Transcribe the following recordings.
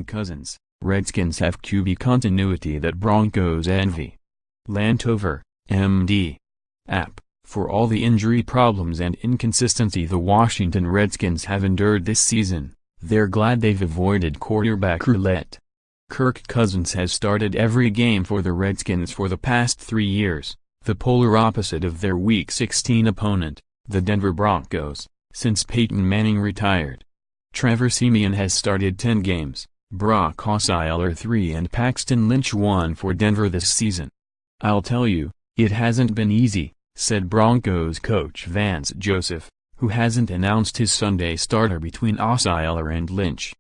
Kirk Cousins, Redskins have QB continuity that Broncos envy. LANDOVER, MD. App. For all the injury problems and inconsistency the Washington Redskins have endured this season, they're glad they've avoided quarterback roulette. Kirk Cousins has started every game for the Redskins for the past 3 years, the polar opposite of their Week 16 opponent, the Denver Broncos, since Peyton Manning retired. Trevor Siemian has started 10 games, Brock Osweiler 3 and Paxton Lynch 1 for Denver this season. "I'll tell you, it hasn't been easy," said Broncos coach Vance Joseph, who hasn't announced his Sunday starter between Osweiler and Lynch.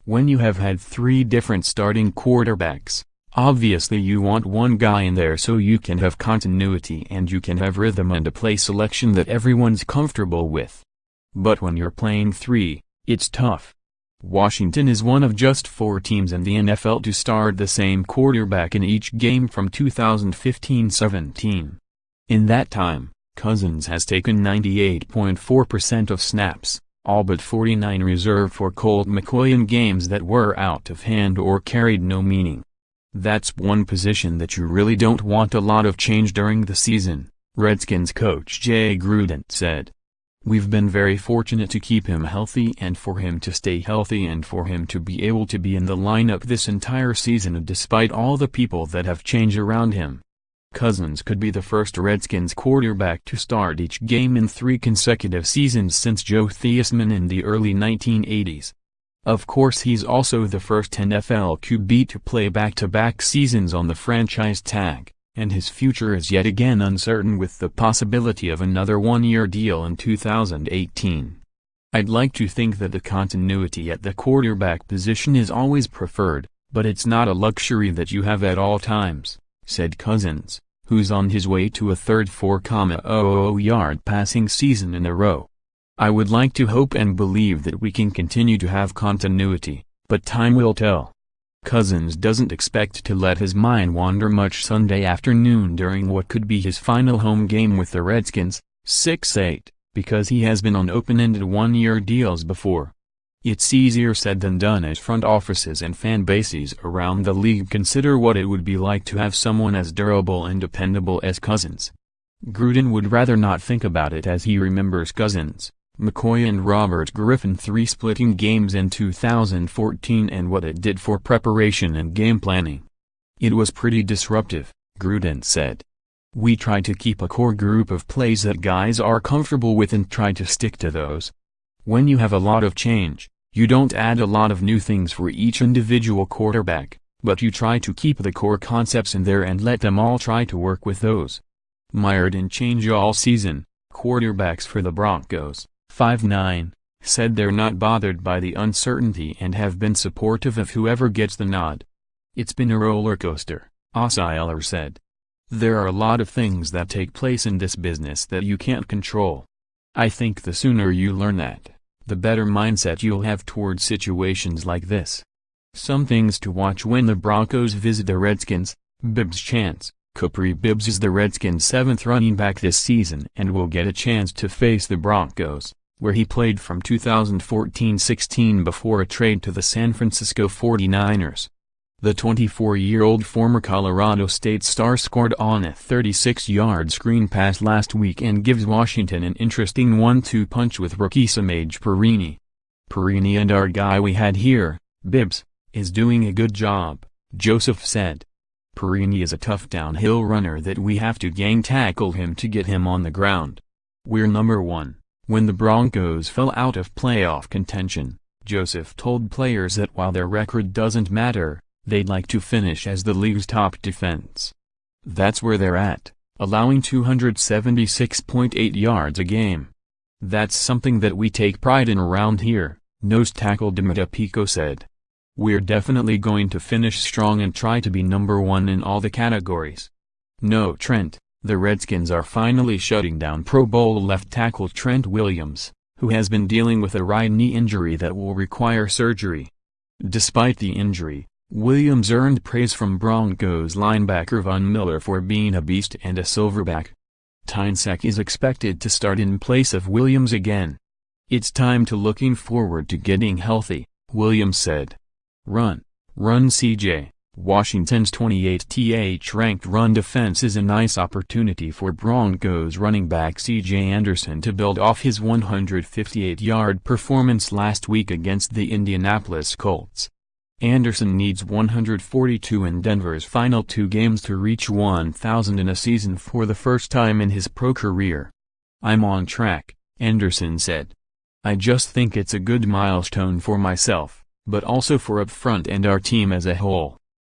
"When you have had 3 different starting quarterbacks, obviously you want one guy in there so you can have continuity and you can have rhythm and a play selection that everyone's comfortable with. But when you're playing 3, it's tough." Washington is one of just 4 teams in the NFL to start the same quarterback in each game from 2015-17. In that time, Cousins has taken 98.4% of snaps, all but 49 reserved for Colt McCoy in games that were out of hand or carried no meaning. "That's one position that you really don't want a lot of change during the season," Redskins coach Jay Gruden said. "We've been very fortunate to keep him healthy and for him to stay healthy and for him to be able to be in the lineup this entire season despite all the people that have changed around him." Cousins could be the first Redskins quarterback to start each game in 3 consecutive seasons since Joe Theismann in the early 1980s. Of course, he's also the first NFL QB to play back-to-back seasons on the franchise tag, and his future is yet again uncertain with the possibility of another 1-year deal in 2018. "I'd like to think that the continuity at the quarterback position is always preferred, but it's not a luxury that you have at all times," said Cousins, who's on his way to a third 4,000-yard passing season in a row. "I would like to hope and believe that we can continue to have continuity, but time will tell." Cousins doesn't expect to let his mind wander much Sunday afternoon during what could be his final home game with the Redskins, 6-8, because he has been on open-ended 1-year deals before. It's easier said than done as front offices and fan bases around the league consider what it would be like to have someone as durable and dependable as Cousins. Gruden would rather not think about it as he remembers Cousins, McCoy and Robert Griffin III splitting games in 2014 and what it did for preparation and game planning. "It was pretty disruptive," Gruden said. "We tried to keep a core group of plays that guys are comfortable with and try to stick to those. When you have a lot of change, you don't add a lot of new things for each individual quarterback, but you try to keep the core concepts in there and let them all try to work with those." Mired in change all season, quarterbacks for the Broncos, 5'9", said they're not bothered by the uncertainty and have been supportive of whoever gets the nod. "It's been a roller coaster," Osweiler said. "There are a lot of things that take place in this business that you can't control. I think the sooner you learn that, the better mindset you'll have towards situations like this." Some things to watch when the Broncos visit the Redskins. Bibbs chance. Kapri Bibbs is the Redskins' 7th running back this season and will get a chance to face the Broncos, where he played from 2014-16 before a trade to the San Francisco 49ers. The 24-year-old former Colorado State star scored on a 36-yard screen pass last week and gives Washington an interesting 1-2 punch with rookie Samaje Perine. "Perine and our guy we had here, Bibbs, is doing a good job," Joseph said. "Perine is a tough downhill runner that we have to gang tackle him to get him on the ground. We're number 1. When the Broncos fell out of playoff contention, Joseph told players that while their record doesn't matter, they'd like to finish as the league's top defense. That's where they're at, allowing 276.8 yards a game. That's something that we take pride in around here," nose tackle Dimita Pico said. "We're definitely going to finish strong and try to be number 1 in all the categories." No Trent. The Redskins are finally shutting down Pro Bowl left tackle Trent Williams, who has been dealing with a right knee injury that will require surgery. Despite the injury, Williams earned praise from Broncos linebacker Von Miller for being a beast and a silverback. Tynesek is expected to start in place of Williams again. "It's time to looking forward to getting healthy," Williams said. "Run, Run CJ. Washington's 28th ranked run defense is a nice opportunity for Broncos running back C.J. Anderson to build off his 158-yard performance last week against the Indianapolis Colts. Anderson needs 142 in Denver's final 2 games to reach 1,000 in a season for the first time in his pro career. "I'm on track," Anderson said. "I just think it's a good milestone for myself, but also for Upfront and our team as a whole."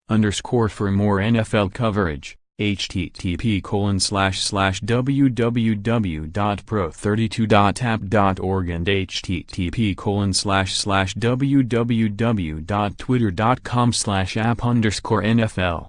For more NFL coverage, http://www.pro32.app.org and http://www.twitter.com/app_NFL